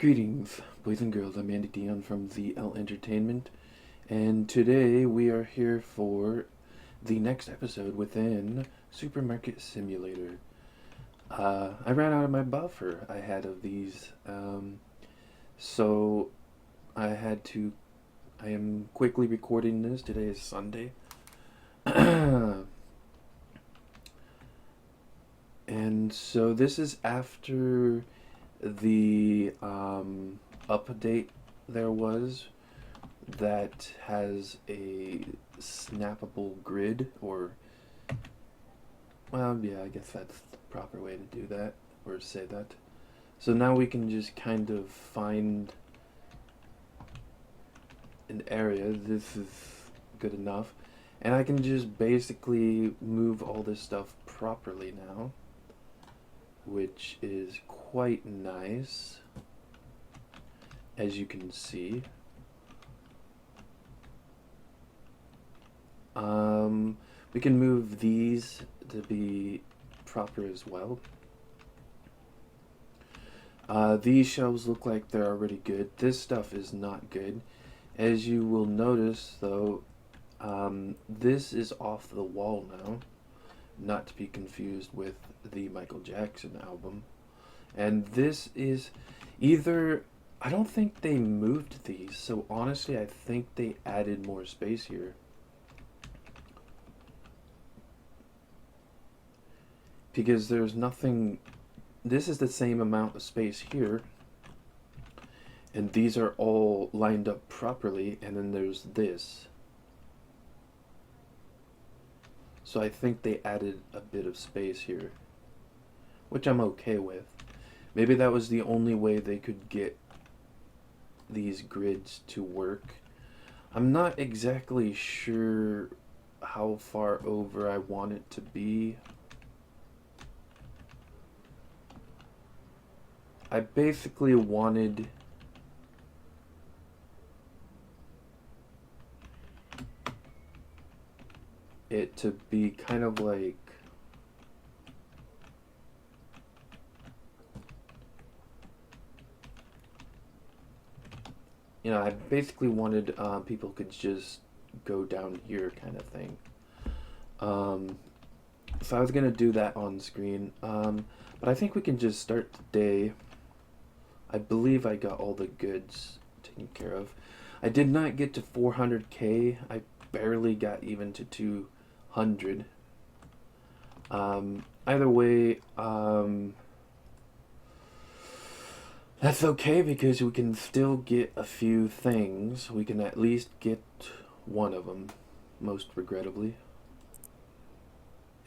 Greetings, boys and girls. I'm Andy Dion from ZL Entertainment, and today we are here for the next episode within Supermarket Simulator. I ran out of my buffer I had of these, so I had to. I am quickly recording this. Today is Sunday. And so this is after the update there was that has a snappable grid, or, well, yeah, I guess that's the proper way to do that, or say that. So now we can just kind of find an area. This is good enough. And I can just basically move all this stuff properly now, which is quite nice, as you can see. We can move these to be proper as well. These shelves look like they're already good. This stuff is not good. As you will notice, though, this is off the wall now, not to be confused with the Michael Jackson album. And this is either, I don't think they moved these, so honestly I think they added more space here. Because there's nothing, this is the same amount of space here, and these are all lined up properly, and then there's this. So I think they added a bit of space here, which I'm okay with. Maybe that was the only way they could get these grids to work. I'm not exactly sure how far over I want it to be. I basically wanted it to be kind of like, I basically wanted people could just go down here kind of thing. So I was gonna do that on screen, but I think we can just start today. I believe I got all the goods taken care of. I did not get to 400k. I barely got even to 200. Either way, that's okay because we can still get a few things. We can at least get one of them, most regrettably.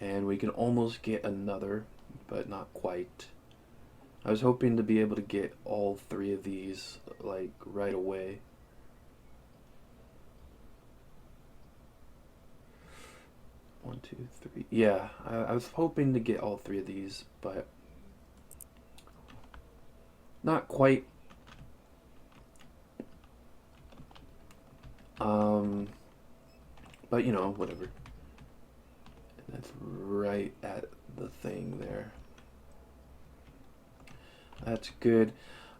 And we can almost get another, but not quite. I was hoping to be able to get all three of these, like, right away. One, two, three. Yeah, I was hoping to get all three of these, but not quite. But whatever. That's right at the thing there. That's good.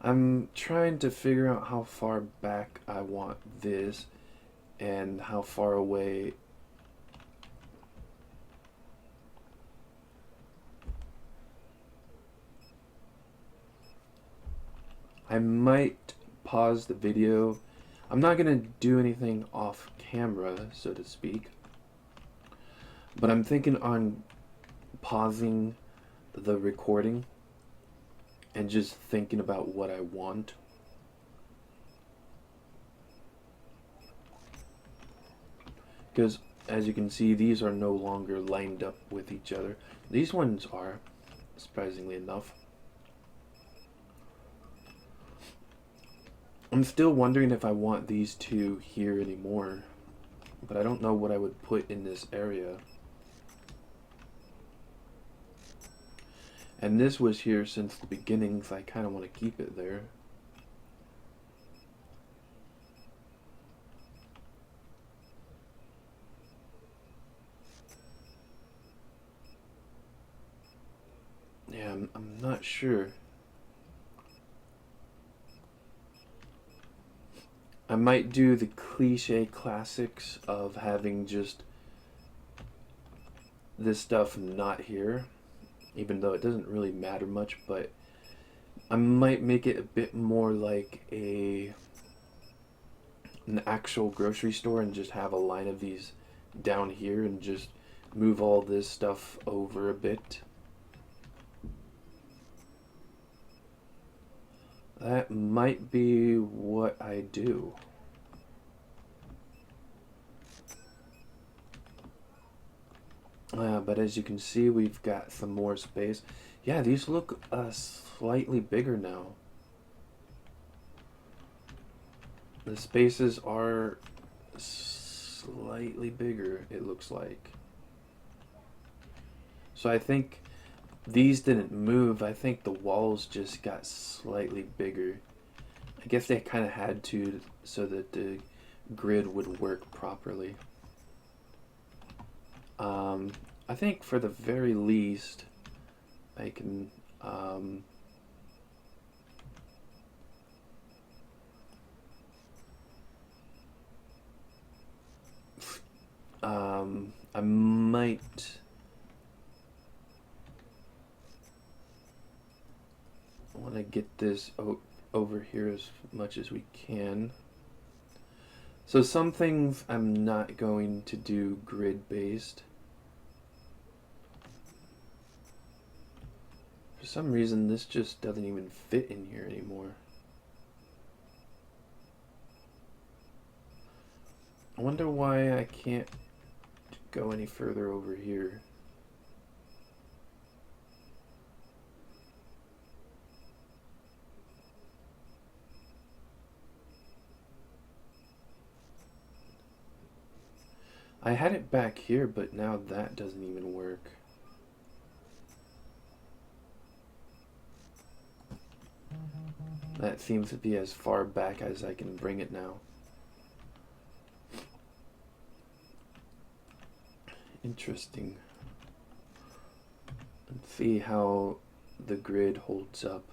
I'm trying to figure out how far back I want this and how far away. I might pause the video. I'm not going to do anything off camera, so to speak. But I'm thinking on pausing the recording and just thinking about what I want. Because as you can see, these are no longer lined up with each other. These ones are, surprisingly enough. I'm still wondering if I want these two here anymore, but I don't know what I would put in this area. And this was here since the beginning, so I kind of want to keep it there. Yeah, I'm not sure. I might do the cliche classics of having just this stuff not here, even though it doesn't really matter much, but I might make it a bit more like an actual grocery store and just have a line of these down here and just move all this stuff over a bit. That might be what I do. But as you can see, we've got some more space. Yeah, these look slightly bigger now. The spaces are slightly bigger, it looks like. So I think these didn't move. I think the walls just got slightly bigger. I guess they kind of had to so that the grid would work properly. I think for the very least, I can I might want to get this over here as much as we can. So some things I'm not going to do grid based. For some reason this just doesn't even fit in here anymore. I wonder why I can't go any further over here. I had it back here, but now that doesn't even work. That seems to be as far back as I can bring it now. Interesting. Let's see how the grid holds up.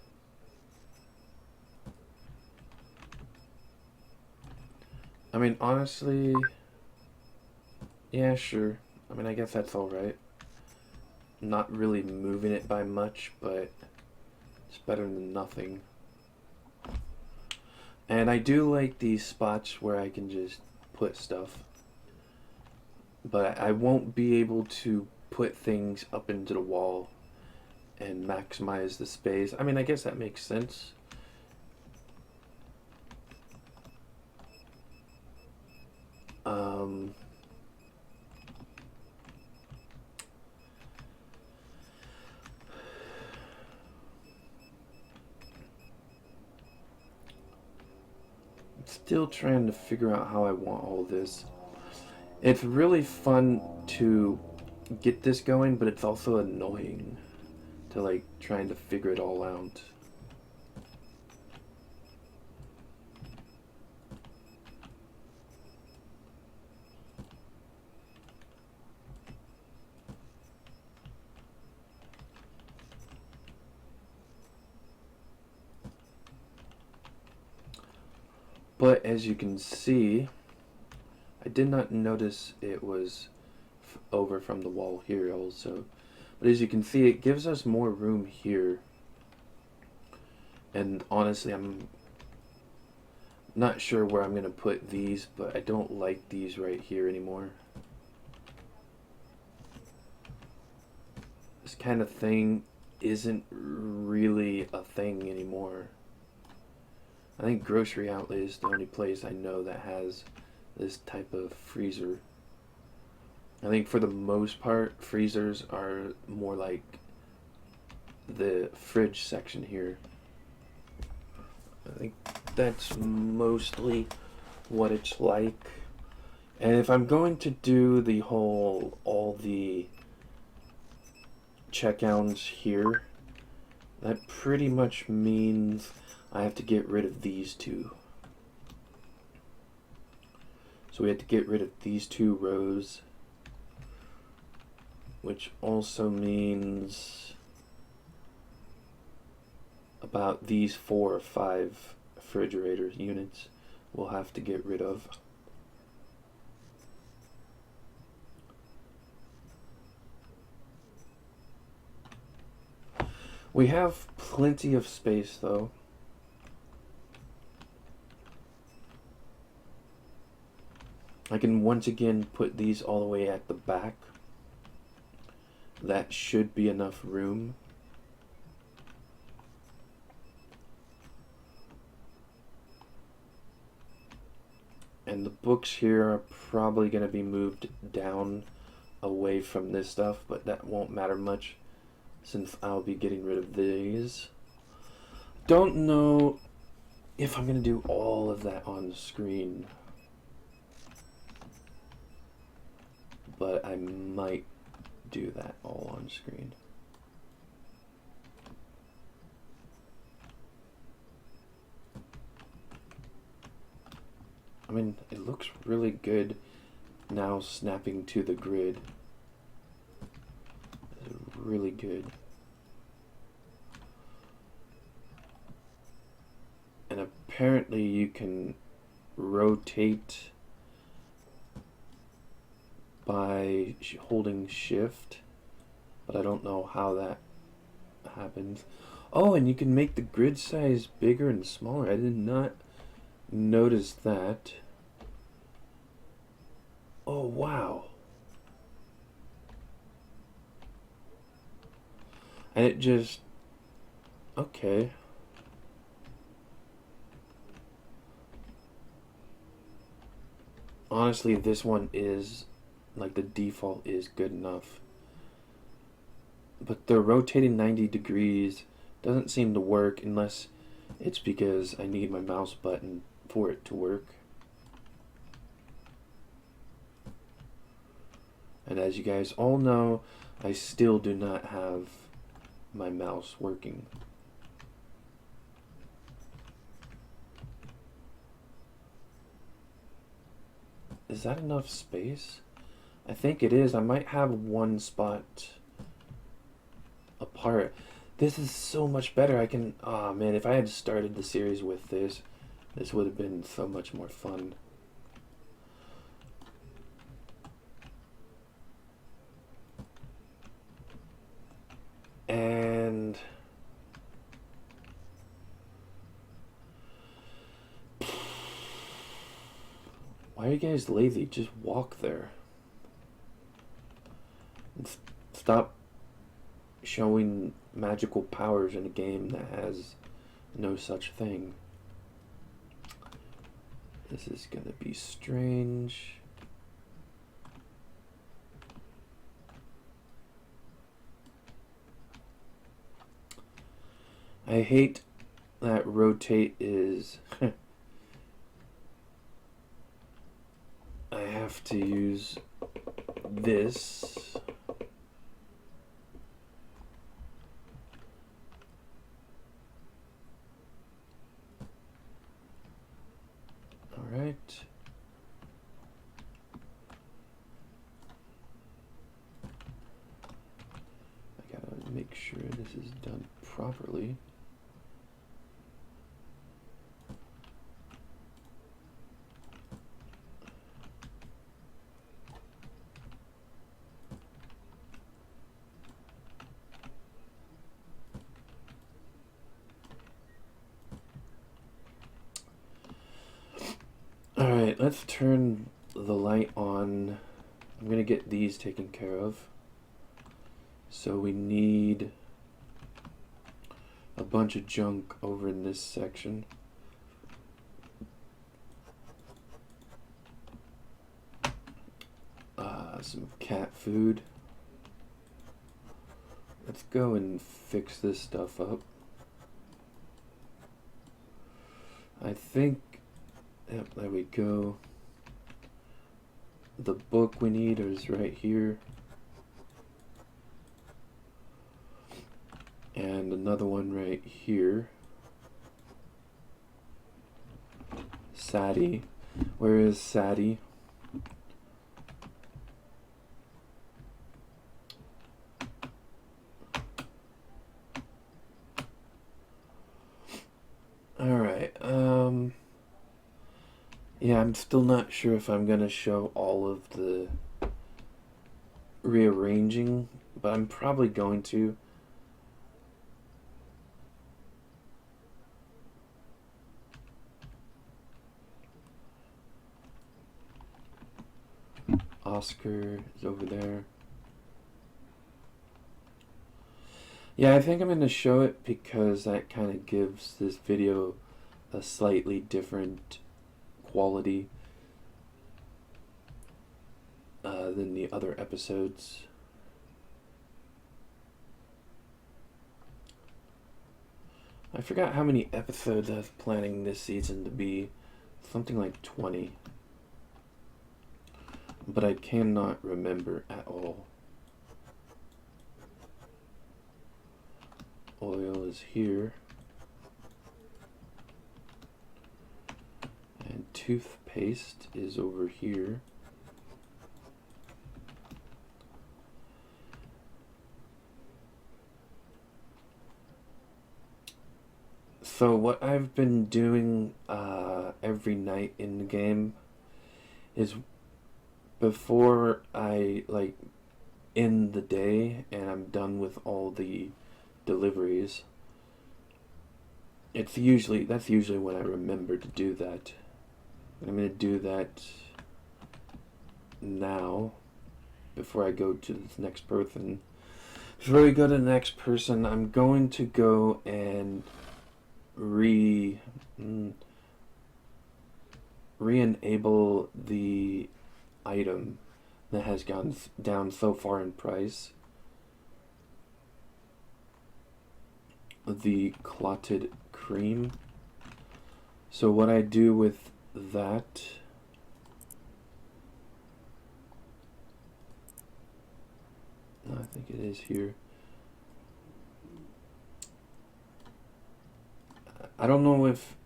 I mean, honestly, yeah, sure. I mean, I guess that's alright. Not really moving it by much, but it's better than nothing. And I do like these spots where I can just put stuff. But I won't be able to put things up into the wall and maximize the space. I mean, I guess that makes sense. Still trying to figure out how I want all this. It's really fun to get this going, but it's also annoying to like trying to figure it all out. But as you can see, I did not notice it was over from the wall here also. But as you can see, it gives us more room here. And honestly, I'm not sure where I'm going to put these, but I don't like these right here anymore. This kind of thing isn't really a thing anymore. I think Grocery Outlet is the only place I know that has this type of freezer. I think for the most part, freezers are more like the fridge section here. I think that's mostly what it's like. And if I'm going to do the whole, all the checkouts here, that pretty much means I have to get rid of these two. So we have to get rid of these two rows, which also means about these 4 or 5 refrigerator units. we'll have to get rid of. We have plenty of space though. I can once again put these all the way at the back. That should be enough room. And the books here are probably going to be moved down away from this stuff, but that won't matter much since I'll be getting rid of these. Don't know if I'm going to do all of that on the screen, but I might do that all on screen. I mean, it looks really good now snapping to the grid. It's really good. And apparently you can rotate by holding shift, but I don't know how that happens. Oh, and you can make the grid size bigger and smaller. I did not notice that. Oh, wow. And it just... Okay. Honestly, this one is... like, the default is good enough. But the rotating 90 degrees doesn't seem to work unless it's because I need my mouse button for it to work. And as you guys all know, I still do not have my mouse working. Is that enough space? I think it is. I might have one spot apart. This is so much better. I can... Oh man, if I had started the series with this, this would have been so much more fun. And... why are you guys lazy? Just walk there. Stop showing magical powers in a game that has no such thing. This is gonna be strange. I hate that rotate is... I have to use this. Alright. I gotta make sure this is done properly. Alright, let's turn the light on. I'm gonna get these taken care of. So we need a bunch of junk over in this section. Some cat food. Let's go and fix this stuff up. I think, yep, there we go. The book we need is right here. And another one right here. Sadie. Where is Sadie? Alright, Yeah, I'm still not sure if I'm gonna show all of the rearranging, but I'm probably going to. Oscar is over there. Yeah, I think I'm going to show it because that kind of gives this video a slightly different quality than the other episodes. I forgot how many episodes I was planning this season to be. Something like 20. But I cannot remember at all. Oil is here. And toothpaste is over here. So what I've been doing every night in the game is before I end the day and I'm done with all the deliveries. That's usually when I remember to do that. I'm gonna do that now before I go to the next person. Before we go to the next person, I'm going to go and re-enable the item that has gone down so far in price. The clotted cream. So what I do with that, I think it is here. I don't know if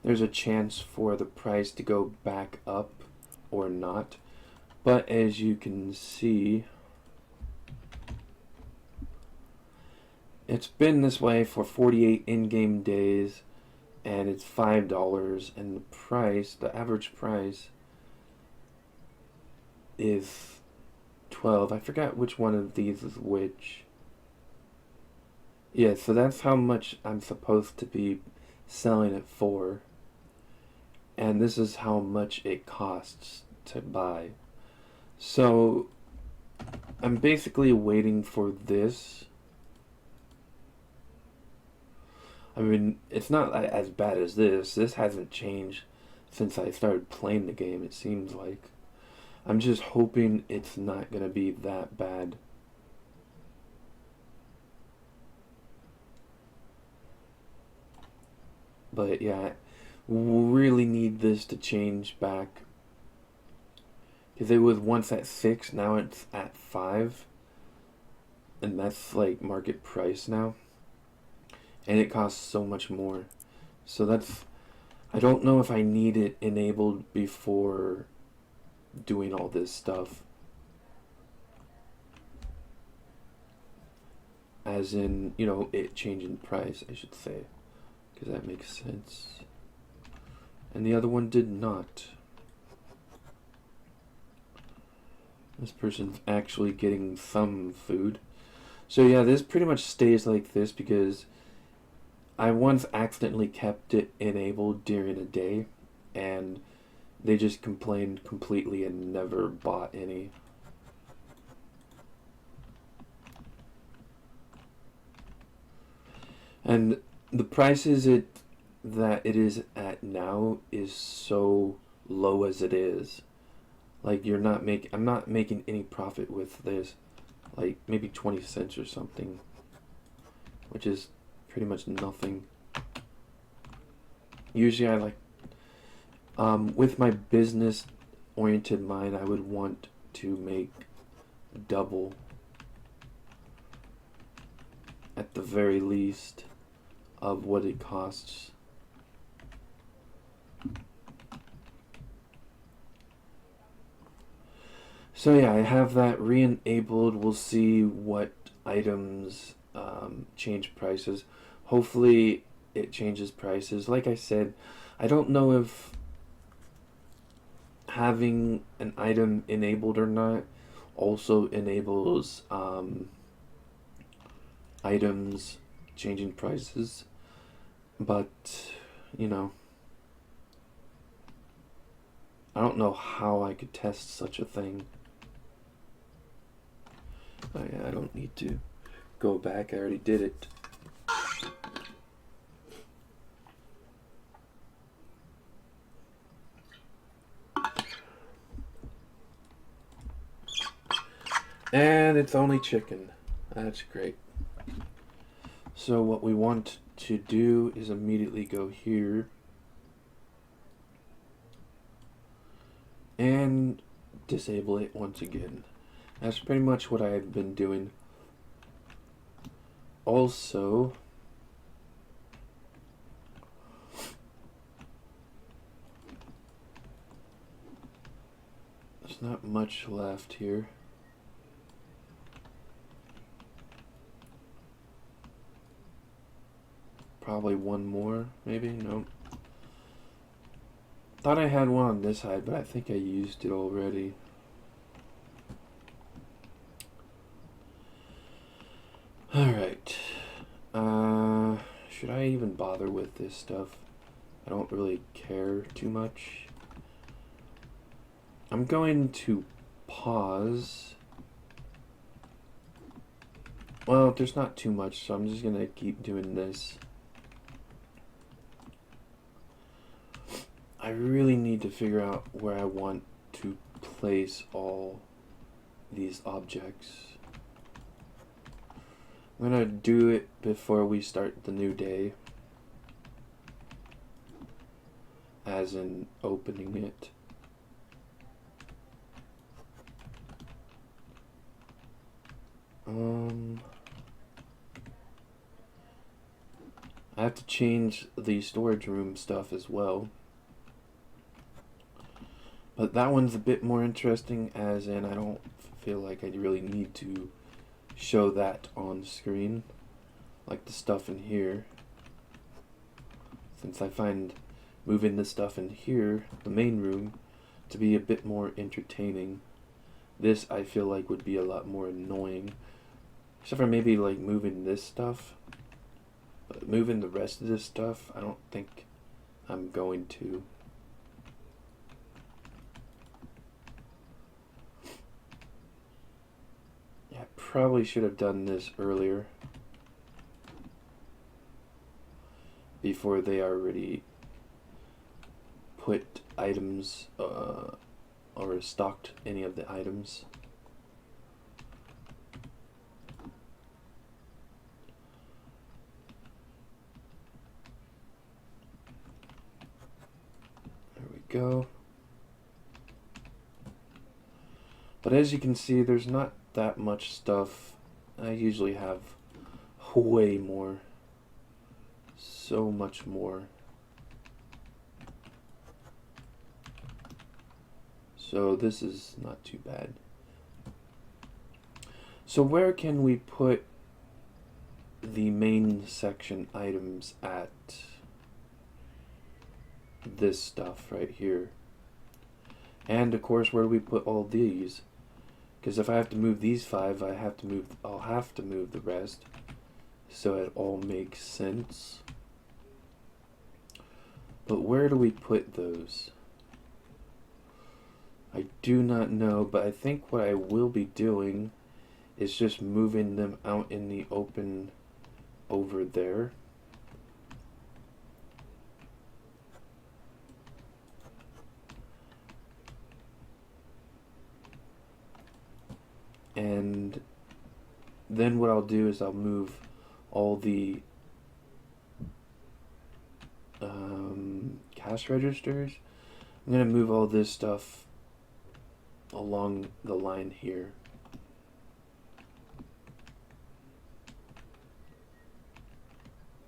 there's a chance for the price to go back up or not, but as you can see, it's been this way for 48 in-game days, and it's $5, and the average price is 12. I forgot which one of these is which. Yeah, so that's how much I'm supposed to be selling it for. And this is how much it costs to buy. So I'm basically waiting for this. I mean, it's not as bad as this. This hasn't changed since I started playing the game, it seems like. I'm just hoping it's not going to be that bad. But yeah, we really need this to change back. Because it was once at 6, now it's at 5. And that's like market price now. And it costs so much more. So I don't know if I need it enabled before doing all this stuff. As in, it changing price, I should say. Because that makes sense. And the other one did not. This person's actually getting some food. So yeah, this pretty much stays like this because I once accidentally kept it enabled during a day, and they just complained completely and never bought any. And the prices that it is at now is so low as it is. Like I'm not making any profit with this. Like maybe 20 cents or something, which is pretty much nothing. Usually I with my business oriented mind, I would want to make double at the very least of what it costs. So yeah, I have that re-enabled. We'll see what items change prices. Hopefully it changes prices. Like I said, I don't know if having an item enabled or not also enables items changing prices, but you know, I don't know how I could test such a thing. I don't need to go back, I already did it. And it's only chicken. That's great. So what we want to do is immediately go here and disable it once again. That's pretty much what I had been doing. Also, there's not much left here. Probably one more, maybe? Nope. Thought I had one on this side, but I think I used it already. Alright. Should I even bother with this stuff? I don't really care too much. I'm going to pause. Well, there's not too much, so I'm just gonna keep doing this. I really need to figure out where I want to place all these objects. I'm gonna do it before we start the new day, as in opening it. I have to change the storage room stuff as well. But that one's a bit more interesting, as in I don't feel like I really need to show that on screen, like the stuff in here. Since I find moving the stuff in here, the main room, to be a bit more entertaining. This I feel like would be a lot more annoying. Except for maybe like moving this stuff. But moving the rest of this stuff, I don't think I'm going to. Yeah, I probably should have done this earlier. Before they already put items or stocked any of the items. There we go. But as you can see, there's not that much stuff. I usually have way more. So much more. So this is not too bad. So where can we put the main section items at? This stuff right here. And of course, where do we put all these? Because if I have to move these 5, I'll have to move the rest. So it all makes sense. But where do we put those? I do not know, but I think what I will be doing is just moving them out in the open over there. And then what I'll do is I'll move all the cash registers. I'm going to move all this stuff along the line here.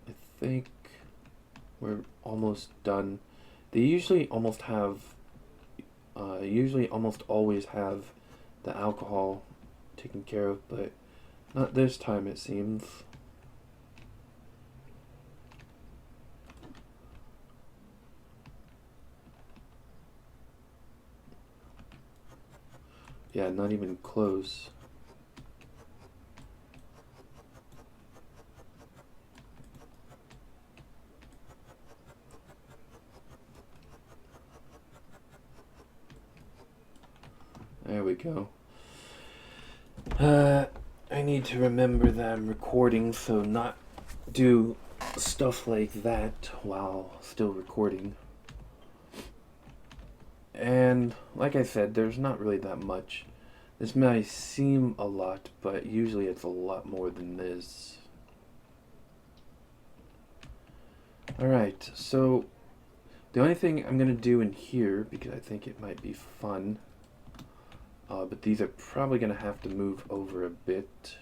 I think we're almost done. They usually almost always have the alcohol taken care of, but not this time it seems. Yeah, not even close. There we go. I need to remember that I'm recording, so not do stuff like that while still recording. And like I said, there's not really that much. This may seem a lot, but usually it's a lot more than this. Alright, so the only thing I'm going to do in here, because I think it might be fun, but these are probably going to have to move over a bit.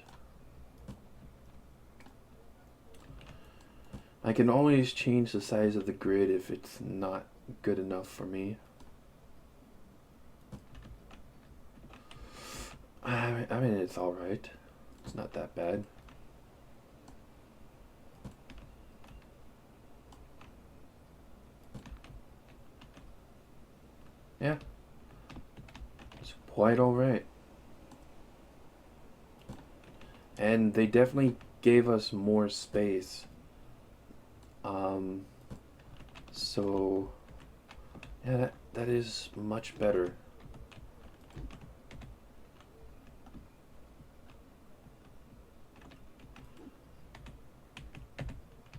I can always change the size of the grid if it's not good enough for me. I mean, it's alright. It's not that bad. Yeah. It's quite alright. And they definitely gave us more space. So yeah, that is much better.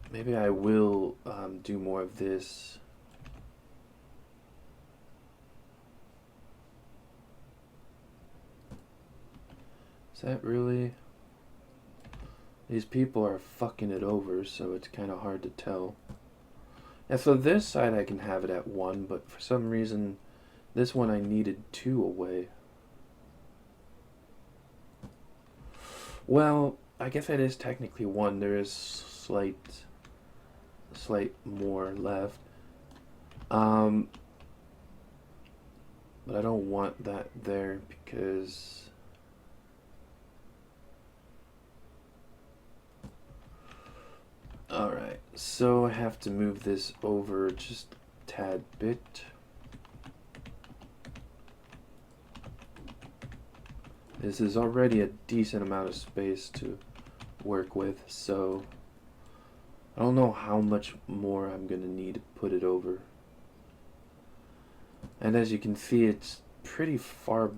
Maybe I will do more of this. Is that really? These people are fucking it over, so it's kind of hard to tell. And so this side I can have it at 1, but for some reason this one I needed 2 away. Well, I guess it is technically 1. There is slight more left. But I don't want that there because alright, so I have to move this over just a tad bit. This is already a decent amount of space to work with, so I don't know how much more I'm going to need to put it over. And as you can see, it's pretty far.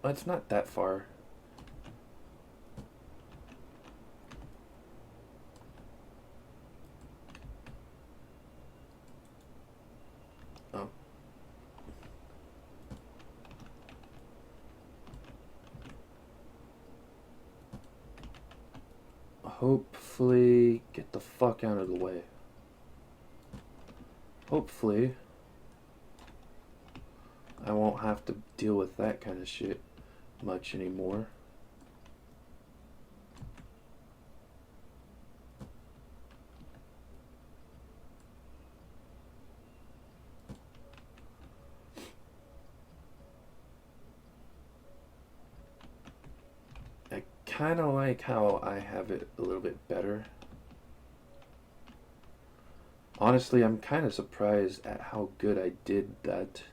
Well, it's not that far. Oh. Hopefully, get the fuck out of the way. Hopefully, I won't have to deal with that kind of shit much anymore. I kind of like how I have it a little bit better. Honestly, I'm kind of surprised at how good I did that.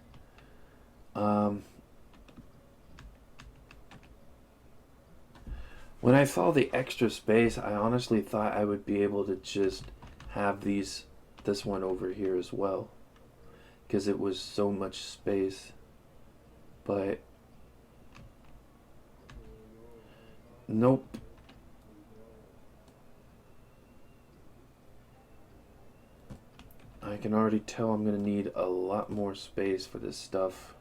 When I saw the extra space, I honestly thought I would be able to just have this one over here as well, because it was so much space. But nope. I can already tell I'm going to need a lot more space for this stuff.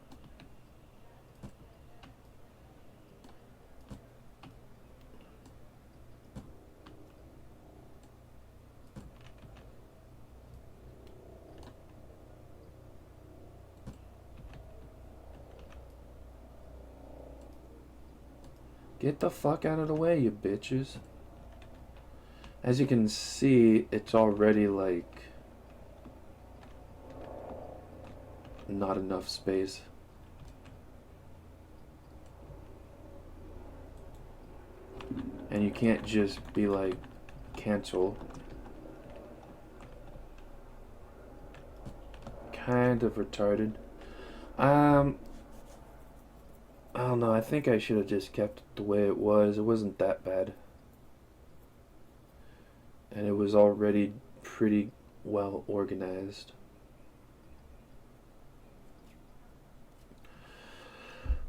Get the fuck out of the way, you bitches. As you can see, it's already like not enough space. And you can't just be like, cancel. Kind of retarded. I don't know, I think I should have just kept it the way it was. It wasn't that bad. And it was already pretty well organized.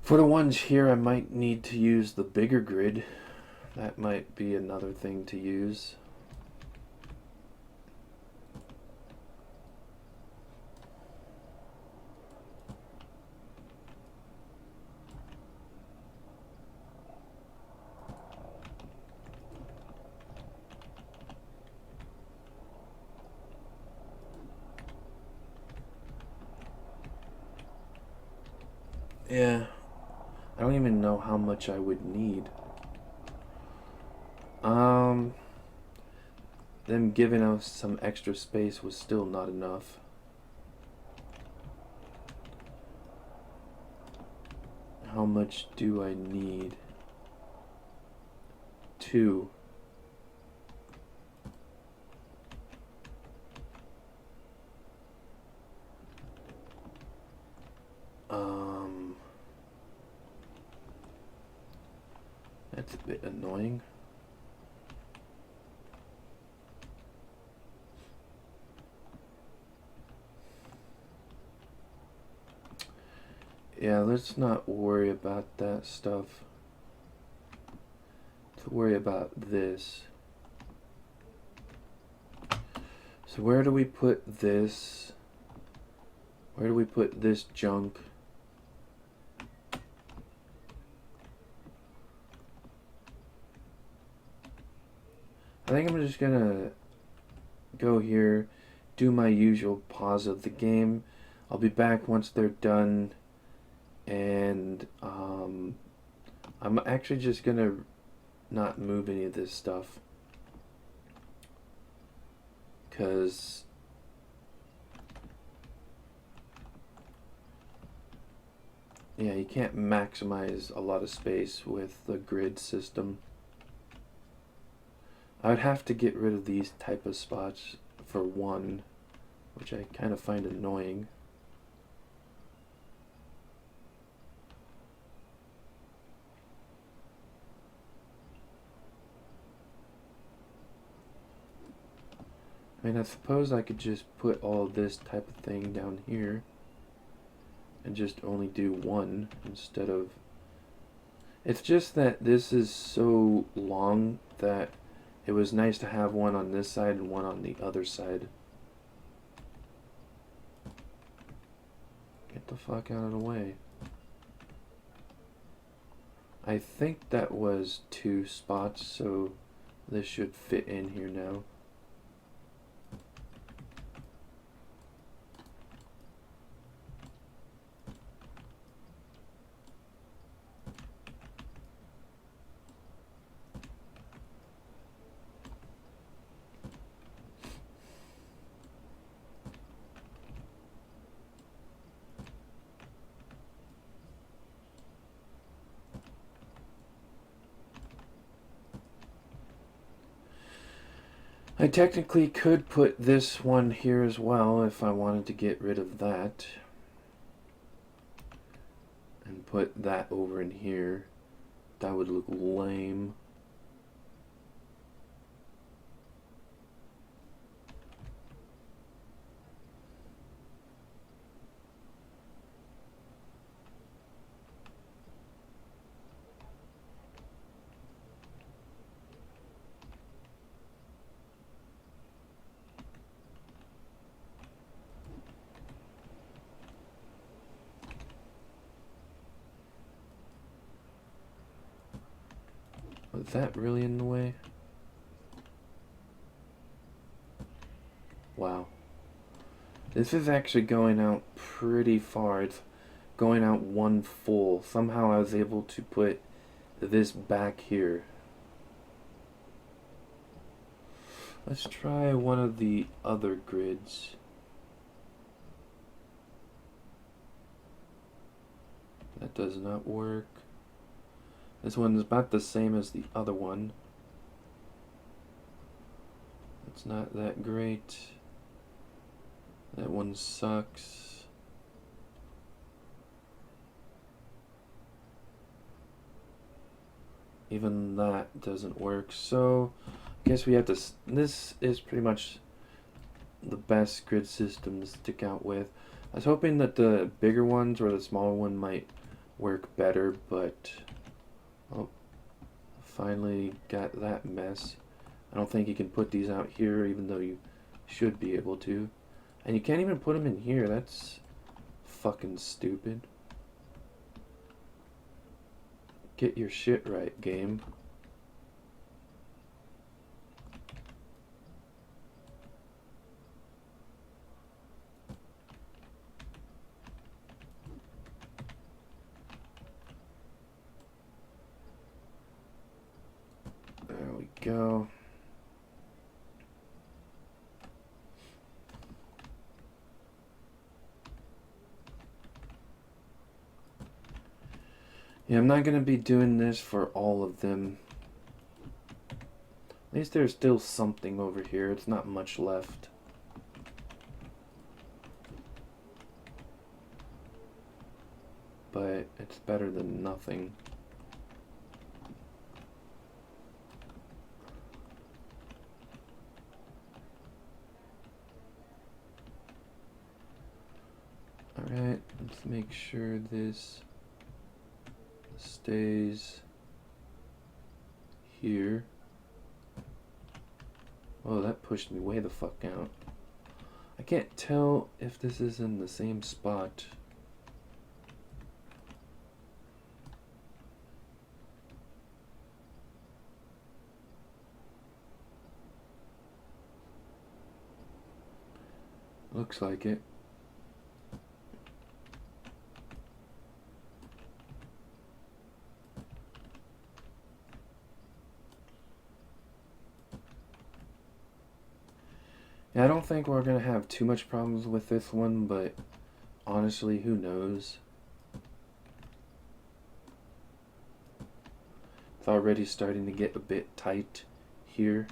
For the ones here, I might need to use the bigger grid. That might be another thing to use. Yeah, I don't even know how much I would need. Um, them giving us some extra space was still not enough. How much do I need? 2. That's a bit annoying. Yeah, let's not worry about that stuff. Let's worry about this. So where do we put this? Where do we put this junk? I think I'm just gonna go here, do my usual pause of the game. I'll be back once they're done, and I'm actually just gonna not move any of this stuff, because yeah, you can't maximize a lot of space with the grid system. I would have to get rid of these type of spots for one, which I kind of find annoying. I mean, I suppose I could just put all this type of thing down here and just only do one instead of... It's just that this is so long that it was nice to have one on this side and one on the other side. Get the fuck out of the way. I think that was 2 spots, so this should fit in here now. I technically could put this one here as well if I wanted to get rid of that. And put that over in here. That would look lame. Was that really in the way? Wow. This is actually going out pretty far. It's going out 1 full. Somehow I was able to put this back here. Let's try one of the other grids. That does not work. This one is about the same as the other one. It's not that great. That one sucks. even that doesn't work. So I guess we have to. This is pretty much the best grid system to stick out with. I was hoping that the bigger ones or the smaller one might work better, but oh, finally got that mess. I don't think you can put these out here, even though you should be able to. And you can't even put them in here. That's fucking stupid. Get your shit right, game. There we go. Yeah, I'm not going to be doing this for all of them. At least there's still something over here. It's not much left. But it's better than nothing. Alright, let's make sure this stays here. Oh, that pushed me way the fuck out. I can't tell if this is in the same spot. Looks like it. Yeah, I don't think we're gonna have too much problems with this one, but honestly, who knows? It's already starting to get a bit tight here.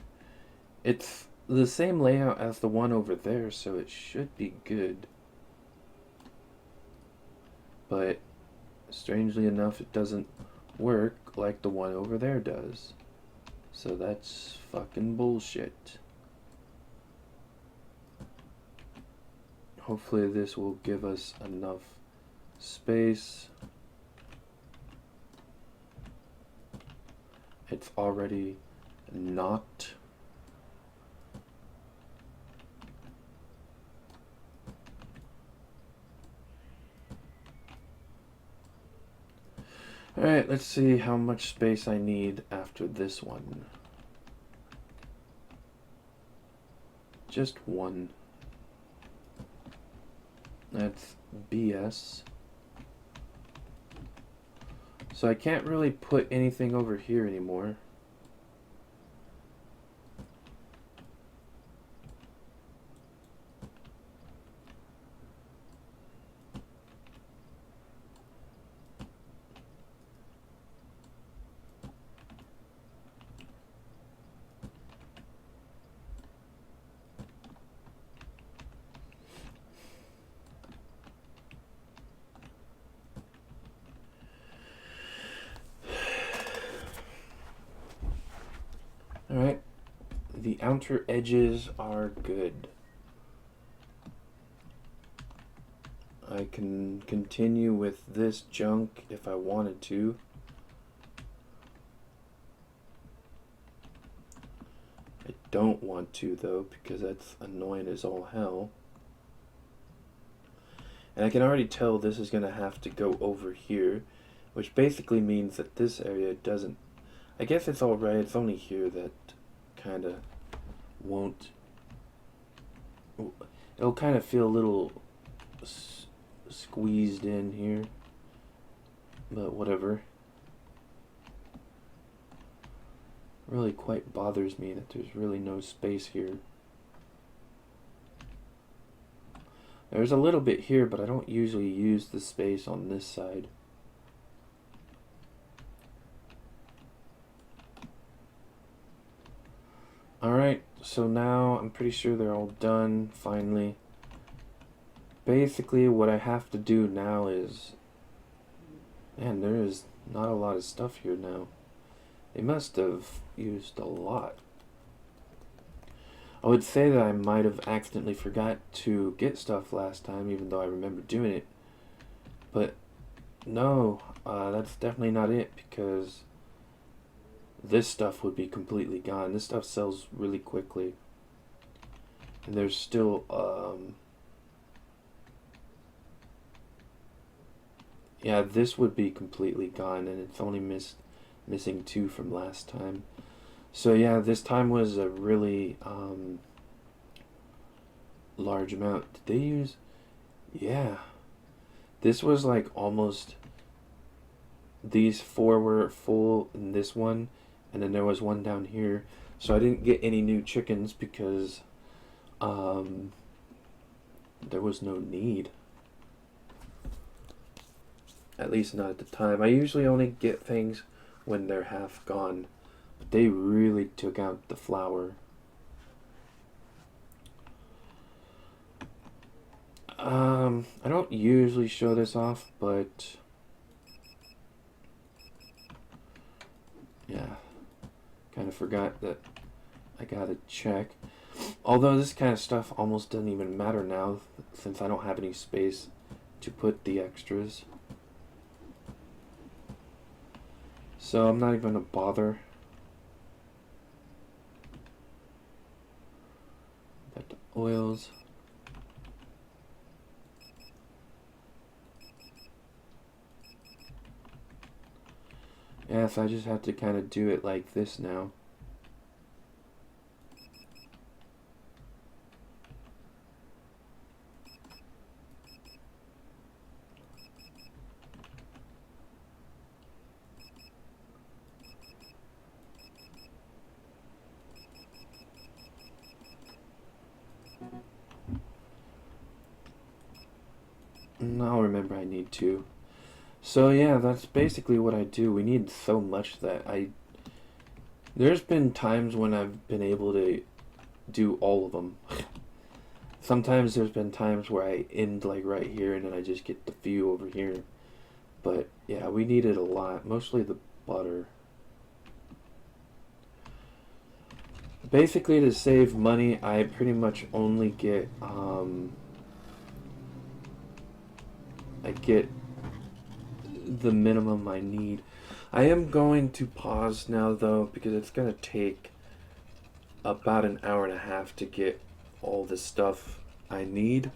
It's the same layout as the one over there, so it should be good. But strangely enough, it doesn't work like the one over there does. So that's fucking bullshit. Hopefully this will give us enough space. It's already not. Alright, let's see how much space I need after this one. Just one. That's BS. So I can't really put anything over here anymore. Alright, the outer edges are good. I can continue with this junk if I wanted to. I don't want to though, because that's annoying as all hell. And I can already tell this is going to have to go over here, which basically means that this area doesn't. I guess it's alright, it's only here that kind of won't. It'll kind of feel a little squeezed in here, but whatever. Really quite bothers me that there's really no space here. There's a little bit here, but I don't usually use the space on this side. Alright, so now I'm pretty sure they're all done, finally. Basically, what I have to do now is... Man, there is not a lot of stuff here now. They must have used a lot. I would say that I might have accidentally forgot to get stuff last time, even though I remember doing it. But no, that's definitely not it, because this stuff would be completely gone. This stuff sells really quickly. And there's still, yeah, this would be completely gone, and it's only missing 2 from last time. So yeah, this time was a really large amount. Did they use? Yeah, this was like almost. These 4 were full in this one, and then there was one down here. So I didn't get any new chickens because there was no need. At least not at the time. I usually only get things when they're half gone. But they really took out the flour. I don't usually show this off, but yeah, kind of forgot that I gotta check. Although this kind of stuff almost doesn't even matter now, since I don't have any space to put the extras. So I'm not even gonna bother. Got the oils. Yeah, so I just have to kind of do it like this now. I'll remember I need to. So yeah, that's basically what I do. We need so much that there's been times when I've been able to do all of them. Sometimes there's been times where I end like right here and then I just get the few over here. But yeah, we needed a lot, mostly the butter. Basically, to save money, I pretty much only get I get the minimum I need. I am going to pause now though, because it's gonna take about an hour and a half to get all the stuff I need.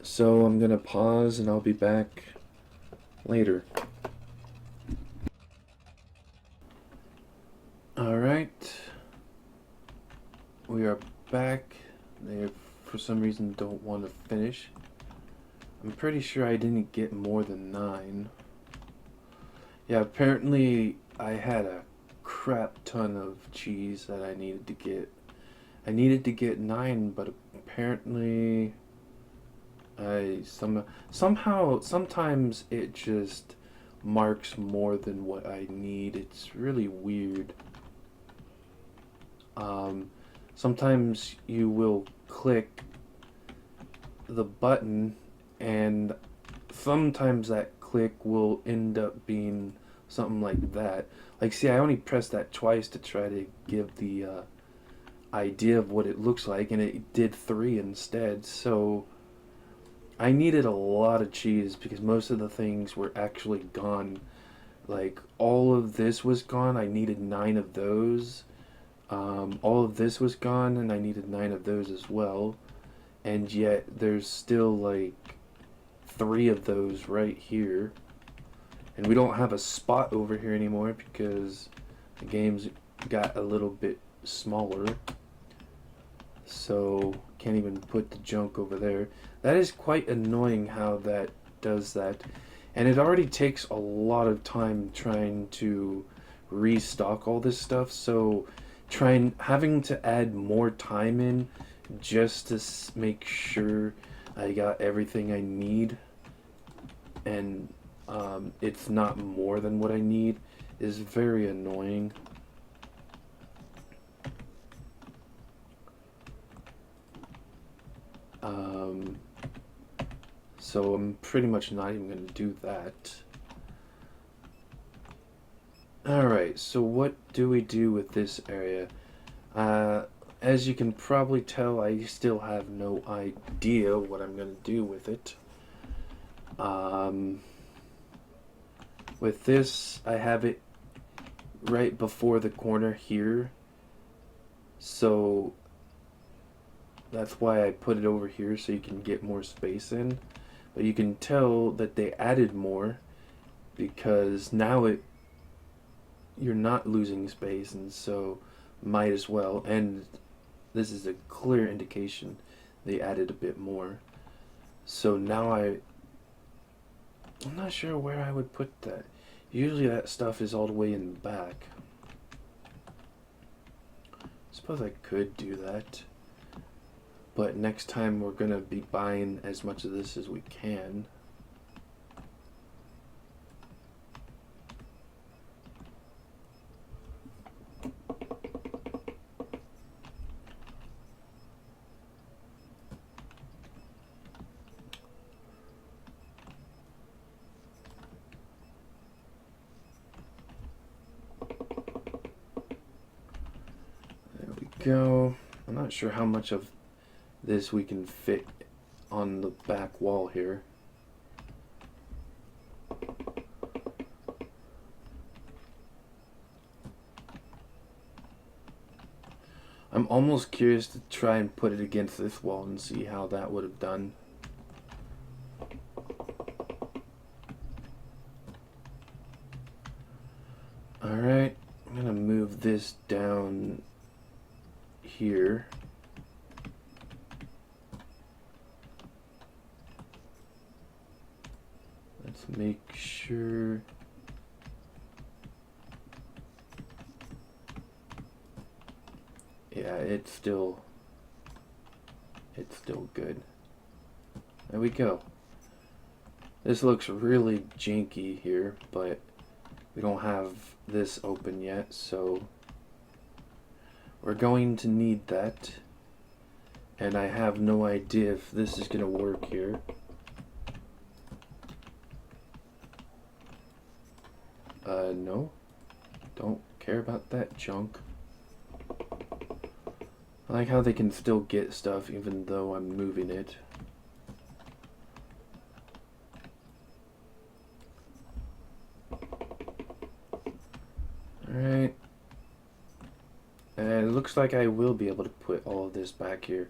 So I'm gonna pause and I'll be back later. Alright. We are back. They, for some reason, don't want to finish. I'm pretty sure I didn't get more than 9. Yeah, apparently I had a crap ton of cheese that I needed to get. I needed to get 9, but apparently somehow sometimes it just marks more than what I need. It's really weird. Sometimes you will click the button and sometimes that click will end up being something like that. Like, see, I only pressed that twice to try to give the idea of what it looks like, and it did 3 instead. So I needed a lot of cheese because most of the things were actually gone. Like, all of this was gone. I needed 9 of those. All of this was gone, and I needed 9 of those as well. And yet, there's still like 3 of those right here. And we don't have a spot over here anymore because the game's got a little bit smaller. So, can't even put the junk over there. That is quite annoying how that does that. And it already takes a lot of time trying to restock all this stuff. So, having to add more time in just to make sure I got everything I need, and it's not more than what I need, is very annoying. So I'm pretty much not even going to do that. Alright. Alright, so what do we do with this area? As you can probably tell, I still have no idea what I'm going to do with it. With this, I have it right before the corner here. So that's why I put it over here, so you can get more space in. But you can tell that they added more because now you're not losing space, and so might as well. And this is a clear indication they added a bit more. So now I'm not sure where I would put that. Usually that stuff is all the way in the back. Suppose I could do that. But next time we're gonna be buying as much of this as we can. There we go. I'm not sure how much of this we can fit on the back wall here. I'm almost curious to try and put it against this wall and see how that would have done. Alright, I'm gonna move this down here. Let's make sure. Yeah, it's still good. There we go. This looks really janky here, but we don't have this open yet, so we're going to need that. And I have no idea if this is gonna work here. No. Don't care about that junk. I like how they can still get stuff even though I'm moving it. Alright. And it looks like I will be able to put all of this back here.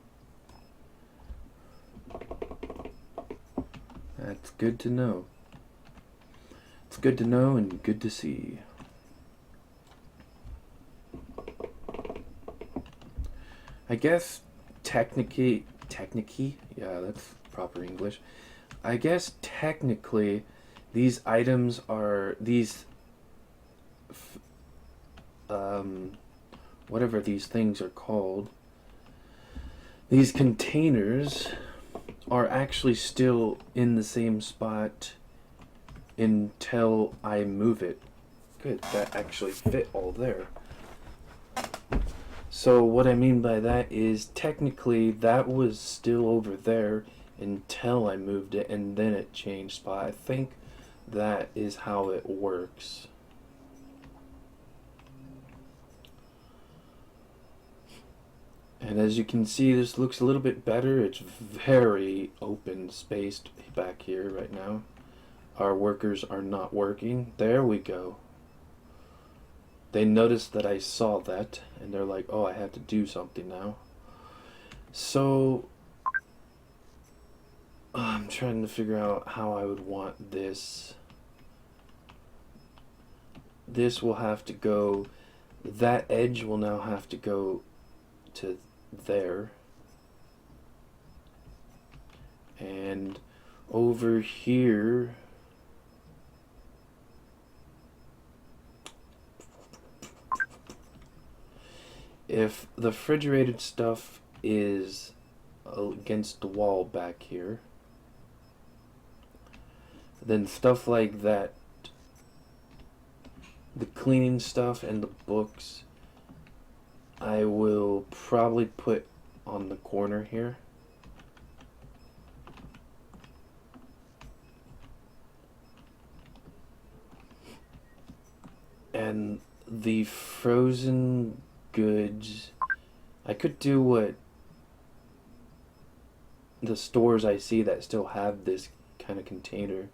That's good to know. It's good to know and good to see. I guess technically, yeah, that's proper English. I guess technically these items are whatever these things are called, these containers are actually still in the same spot until I move it. Good, that actually fit all there. So what I mean by that is technically that was still over there until I moved it and then it changed spot. I think that is how it works. And as you can see, this looks a little bit better. It's very open spaced back here right now. Our workers are not working. There we go. They noticed that I saw that, and they're like, oh, I have to do something now. So, I'm trying to figure out how I would want this. This will have to go, that edge will now have to go to there. And over here, if the refrigerated stuff is against the wall back here, then stuff like that, the cleaning stuff and the books, I will probably put on the corner here. And the frozen goods, I could do what the stores I see that still have this kind of container.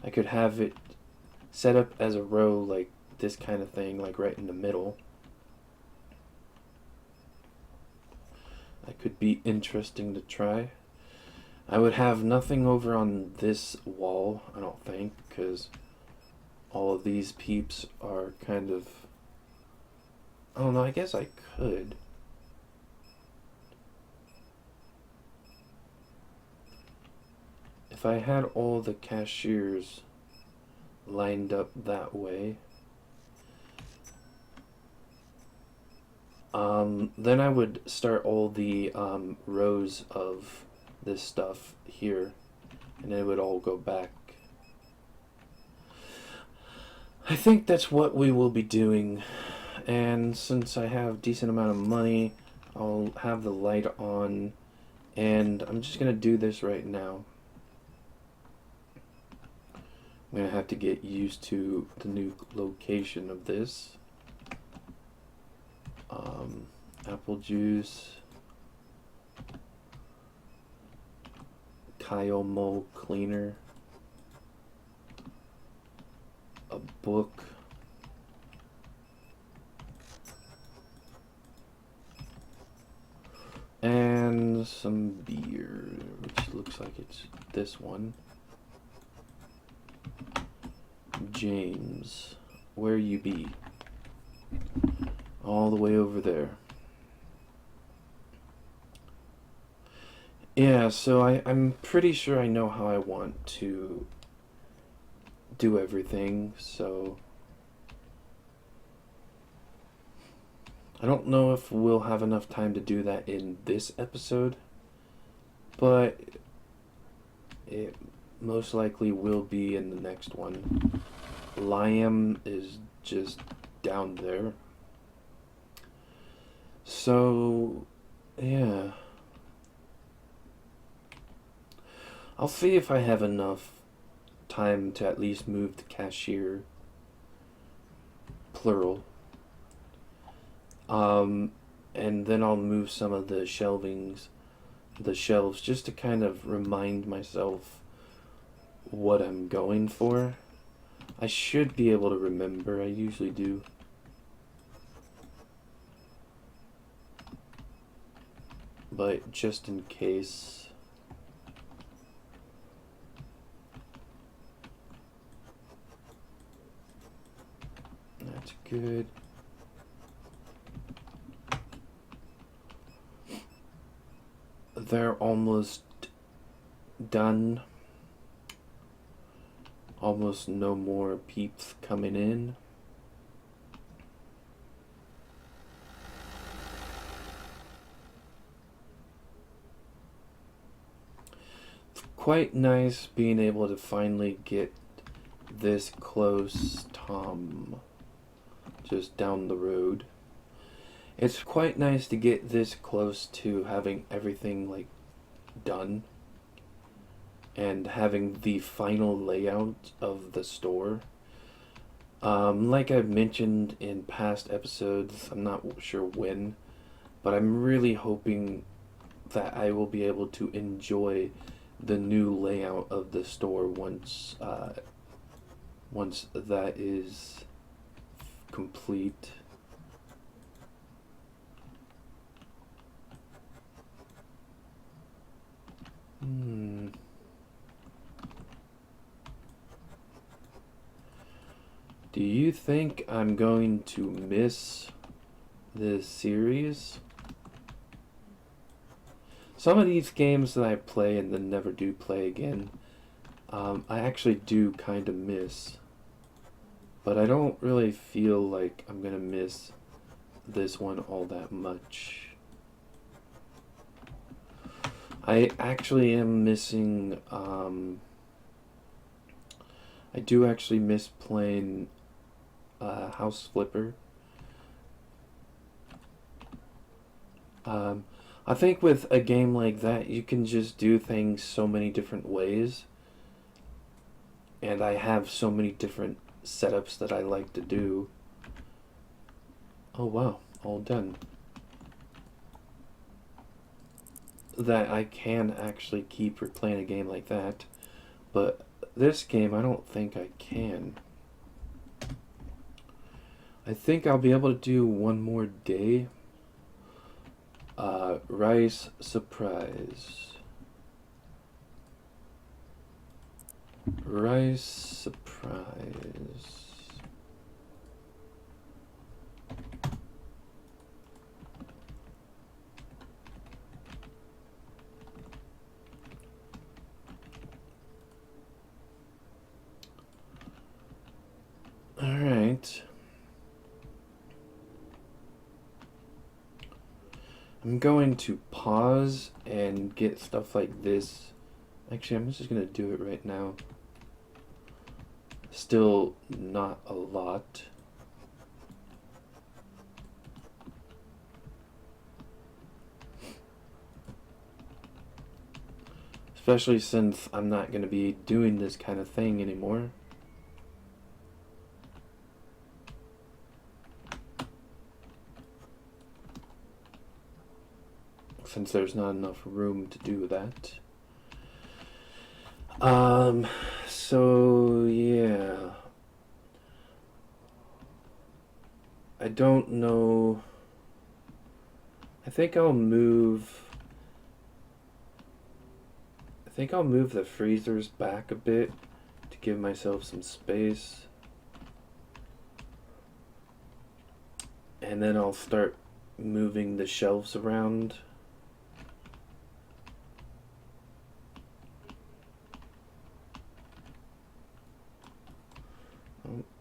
I could have it set up as a row like this kind of thing, like right in the middle. That could be interesting to try. I would have nothing over on this wall, I don't think, because all of these peeps are kind of... I don't know, I guess I could. If I had all the cashiers lined up that way, then I would start all the rows of this stuff here, and it would all go back. I think that's what we will be doing, and since I have a decent amount of money, I'll have the light on, and I'm just gonna do this right now. I'm gonna have to get used to the new location of this. Apple juice, Kyomo cleaner, a book, and some beer, which looks like it's this one. James, where you be? All the way over there. Yeah, so I'm pretty sure I know how I want to do everything, so I don't know if we'll have enough time to do that in this episode, but it most likely will be in the next one. Liam is just down there. So, yeah. I'll see if I have enough time to at least move the cashier, plural. And then I'll move some of the shelves just to kind of remind myself what I'm going for. I should be able to remember, I usually do. But just in case... That's good. They're almost done. Almost no more peeps coming in. It's quite nice being able to finally get this close, Tom. Just down the road. It's quite nice to get this close to having everything like done and having the final layout of the store. Like I've mentioned in past episodes, I'm not sure when, but I'm really hoping that I will be able to enjoy the new layout of the store once that is complete. Do you think I'm going to miss this series? Some of these games that I play and then never do play again, I actually do kind of miss. But I don't really feel like I'm gonna miss this one all that much. I actually am missing, I do actually miss playing House Flipper. I think with a game like that, you can just do things so many different ways. And I have so many different setups that I like to do. Oh wow, all done. That I can actually keep replaying a game like that, but this game I don't think I can. I think I'll be able to do one more day. Rice surprise. Rice surprise. Alright. I'm going to pause and get stuff like this. Actually, I'm just gonna do it right now. Still not a lot. Especially since I'm not gonna be doing this kind of thing anymore. Since there's not enough room to do that. So yeah. I don't know. I think I'll move the freezers back a bit to give myself some space. And then I'll start moving the shelves around.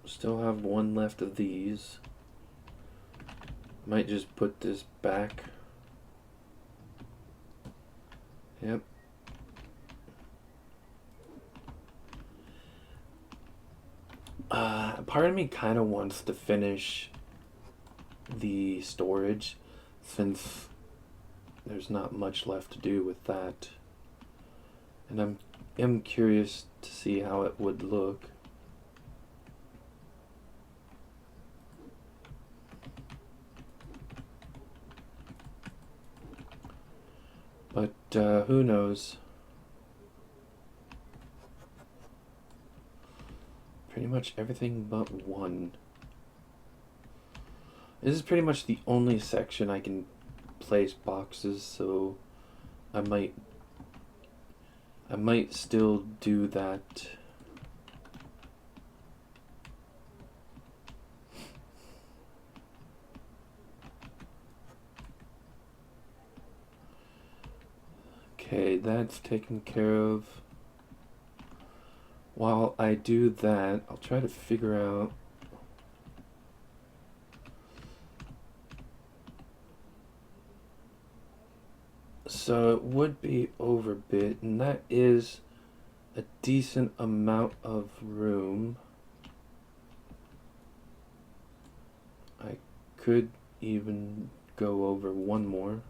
Still have one left of these. Might just put this back. Yep. Part of me kind of wants to finish the storage since there's not much left to do with that. And I'm curious to see how it would look. But who knows? Pretty much everything but one. This is pretty much the only section I can place boxes, so I might still do that. Okay, that's taken care of. While I do that, I'll try to figure out so it would be overbit, and that is a decent amount of room. I could even go over one more.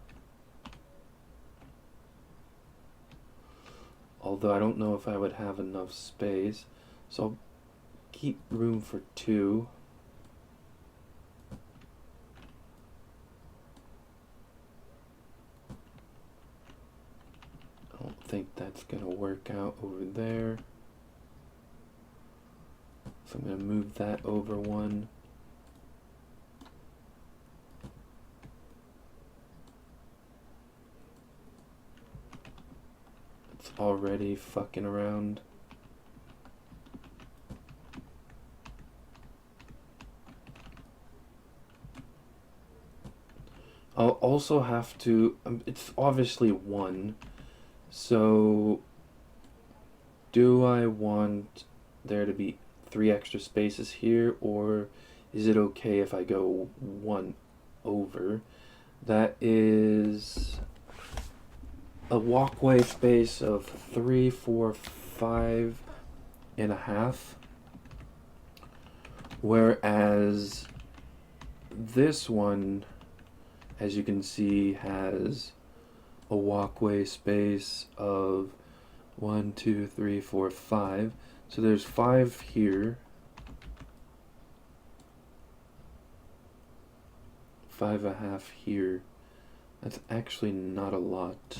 Although I don't know if I would have enough space. So I'll keep room for two. I don't think that's gonna work out over there. So I'm gonna move that over one. It's already fucking around. I'll also have to, it's obviously one, so do I want there to be 3 extra spaces here, or is it okay if I go one over? That is a walkway space of 3, 4, 5.5, whereas this one, as you can see, has a walkway space of 1, 2, 3, 4, 5. So there's 5 here. 5.5 here. That's actually not a lot.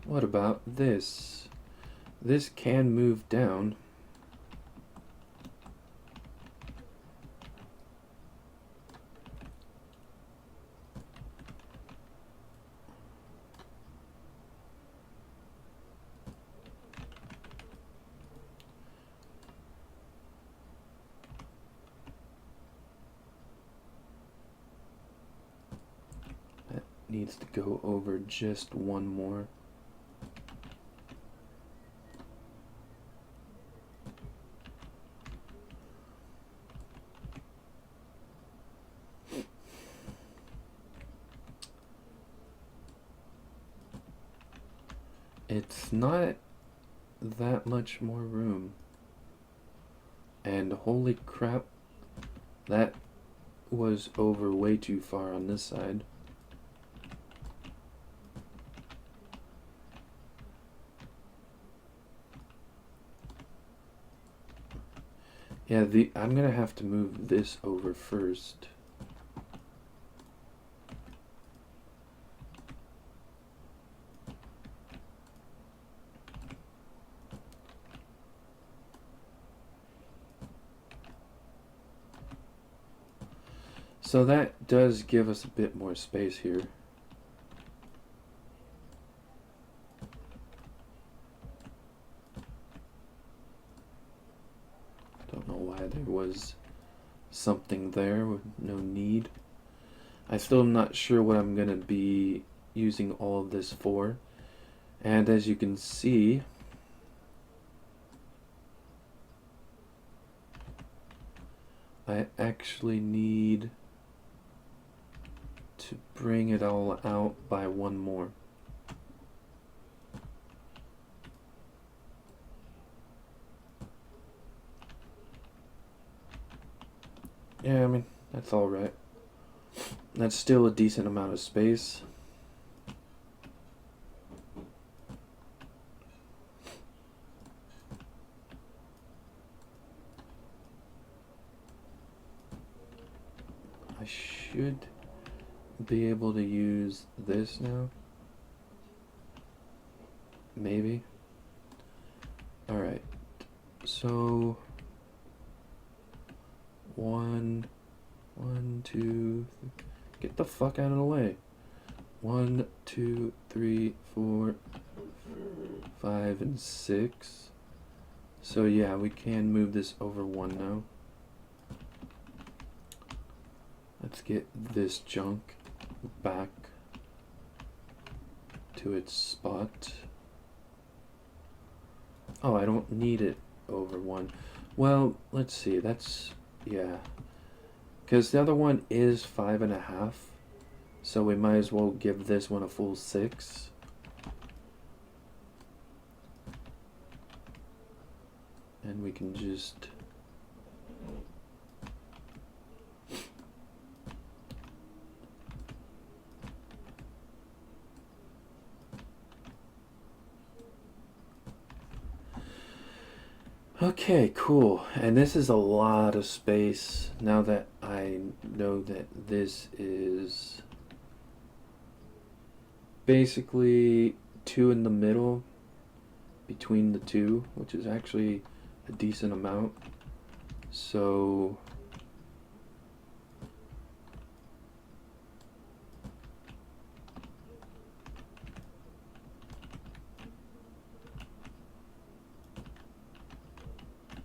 What about this? This can move down. That needs to go over just one more. It's not that much more room. And holy crap, that was over way too far on this side. Yeah, I'm gonna have to move this over first. So that does give us a bit more space here. Don't know why there was something there with no need. I still am not sure what I'm gonna be using all of this for. And as you can see, I actually need to bring it all out by one more. Yeah, I mean, that's alright. That's still a decent amount of space. I should be able to use this now. Maybe. Alright. So one, two, get the fuck out of the way. 1, 2, 3, 4, 5, and 6. So yeah, we can move this over one now. Let's get this junk back to its spot. Oh, I don't need it over one. Well, let's see, that's, yeah. Because the other one is 5.5. So we might as well give this one a full 6. And we can just... Okay, cool. And this is a lot of space now that I know that this is basically 2 in the middle between the two, which is actually a decent amount. So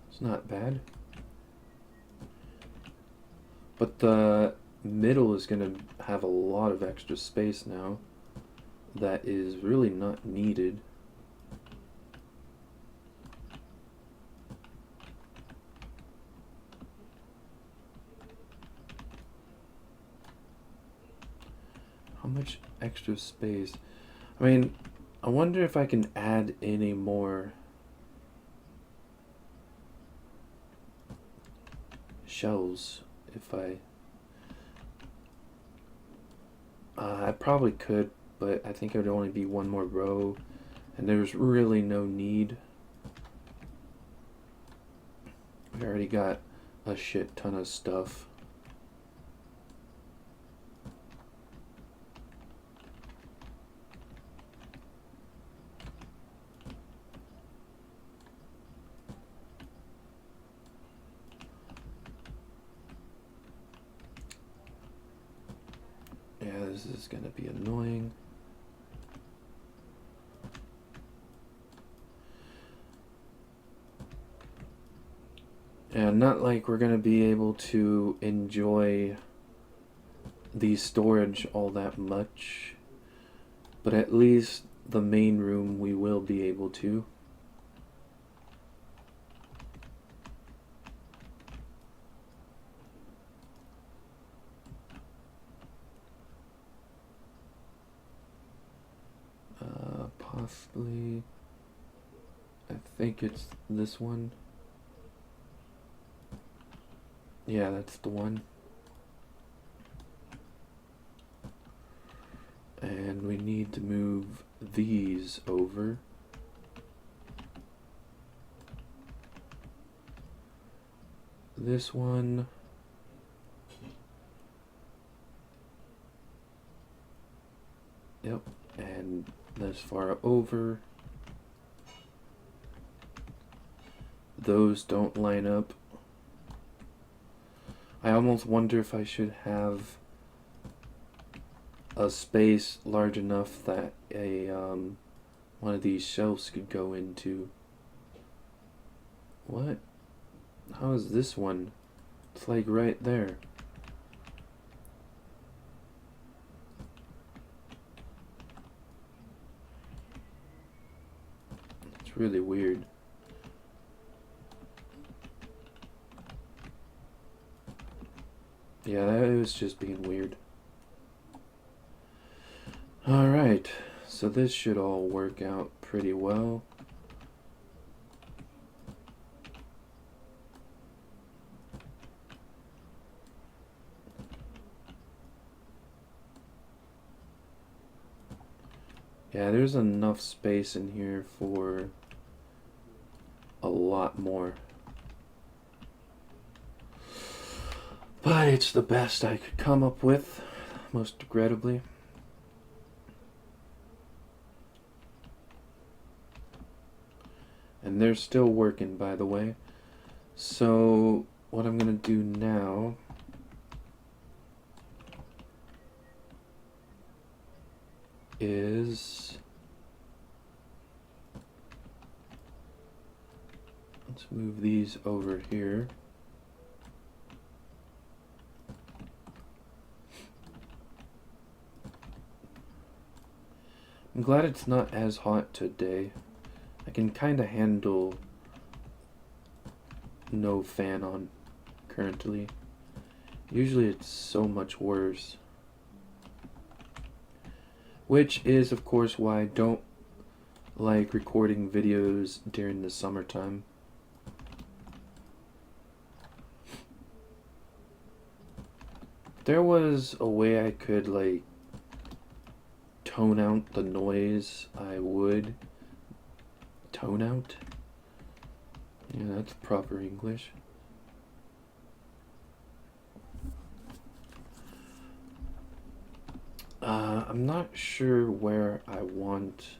it's not bad. But the middle is going to have a lot of extra space now that is really not needed. How much extra space? I mean, I wonder if I can add any more shells if I probably could, but I think it would only be one more row and there's really no need. We already got a shit ton of stuff. This is gonna be annoying. And not like we're gonna be able to enjoy the storage all that much, but at least the main room we will be able to. Possibly, I think it's this one. Yeah, that's the one. And we need to move these over. This one. Yep, and this far over. Those don't line up. I almost wonder if I should have a space large enough that a one of these shelves could go into. What? How is this one? It's like right there. It's really weird. Yeah, that was just being weird. Alright, so this should all work out pretty well. Yeah, there's enough space in here for a lot more. But it's the best I could come up with, most regrettably. And they're still working, by the way. So what I'm gonna do now is, let's move these over here. I'm glad it's not as hot today. I can kind of handle no fan on currently. Usually it's so much worse. Which is, of course, why I don't like recording videos during the summertime. There was a way I could, like, tone out the noise, I would. Tone out? Yeah, that's proper English. I'm not sure where I want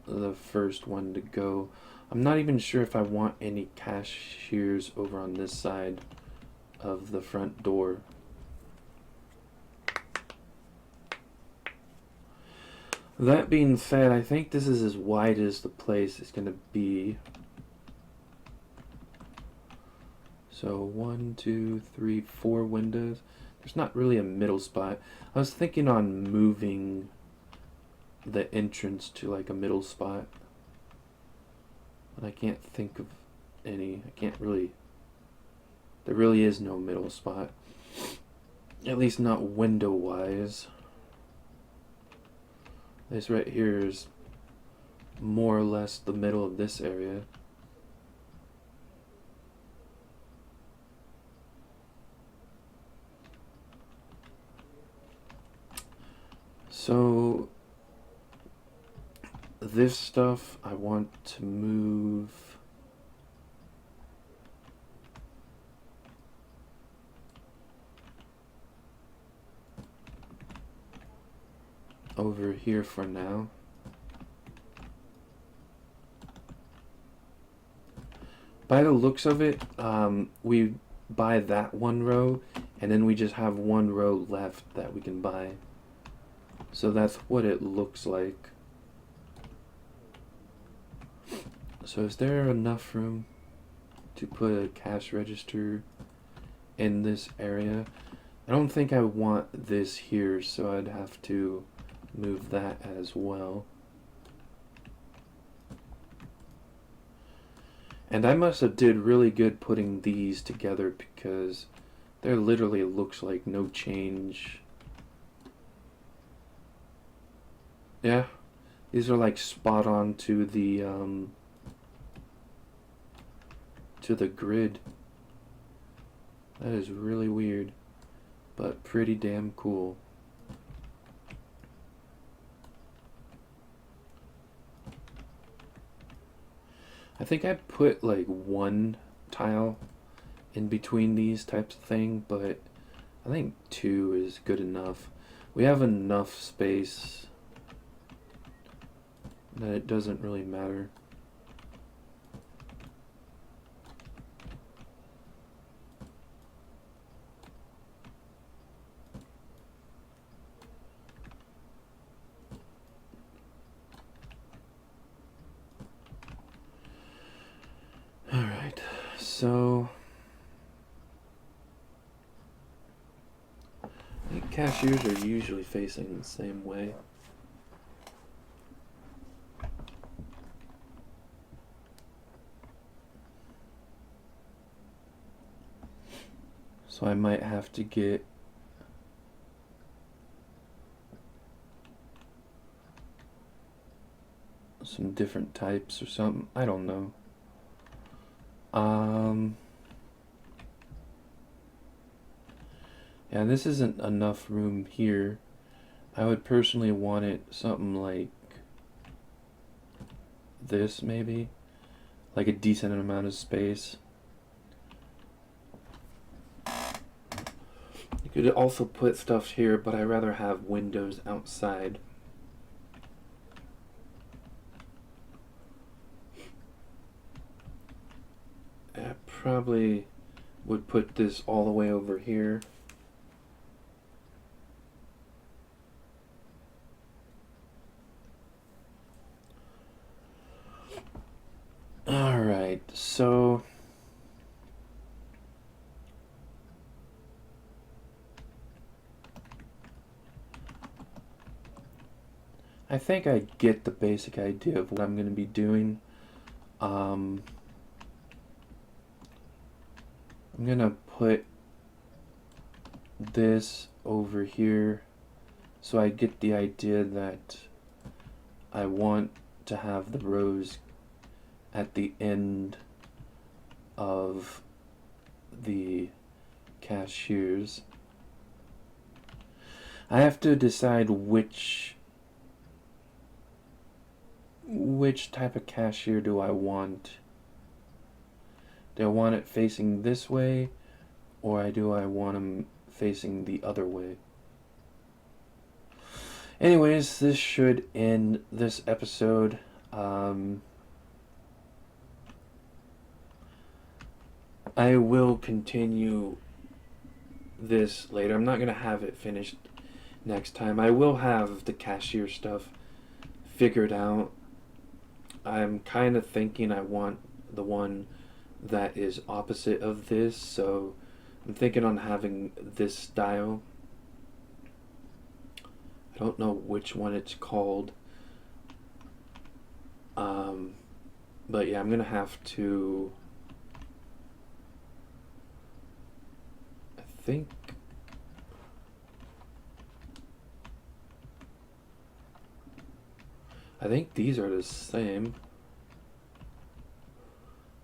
the first one to go. I'm not even sure if I want any cashiers over on this side of the front door. That being said, I think this is as wide as the place is going to be. So 1, 2, 3, 4 windows. There's not really a middle spot. I was thinking on moving the entrance to like a middle spot, but I can't think of any. I can't really. There really is no middle spot. At least not window wise. This right here is more or less the middle of this area. So this stuff I want to move over here for now. By the looks of it, we buy that one row And then we just have one row left that we can buy. So that's what it looks like. So is there enough room to put a cash register in this area? I don't think I want this here, so I'd have to move that as well. And I must have did really good putting these together because there literally looks like no change. Yeah, these are like spot on to the grid. That is really weird, but pretty damn cool. I think I put like one tile in between these types of thing, but I think two is good enough. We have enough space that it doesn't really matter. Alright, so I think cashiers are usually facing the same way. So I might have to get some different types or something. I don't know. Yeah, this isn't enough room here. I would personally want it something like this, maybe. Like a decent amount of space. You could also put stuff here, but I'd rather have windows outside. I probably would put this all the way over here. Alright, so I think I get the basic idea of what I'm going to be doing. I'm going to put this over here so I get the idea that I want to have the rows at the end of the cashiers. I have to decide which type of cashier do I want. Do I want it facing this way, or do I want them facing the other way? Anyways, this should end this episode. I will continue this later. I'm not going to have it finished next time. I will have the cashier stuff figured out. I'm kind of thinking I want the one that is opposite of this, so I'm thinking on having this style. I don't know which one it's called. But yeah, I'm going to have to... I think these are the same.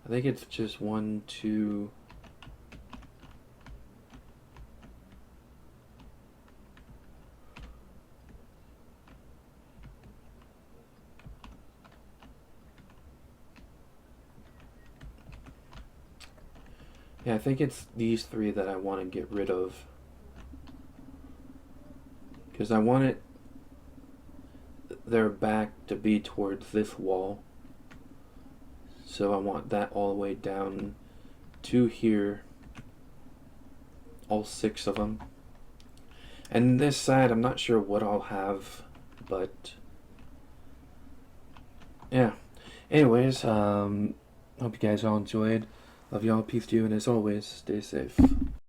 I think it's just 1, 2. Yeah, I think it's these 3 that I want to get rid of. Because I want their back to be towards this wall. So I want that all the way down to here. all 6 of them. And this side, I'm not sure what I'll have, but yeah. Anyways, hope you guys all enjoyed. Love y'all, peace to you, and as always, stay safe.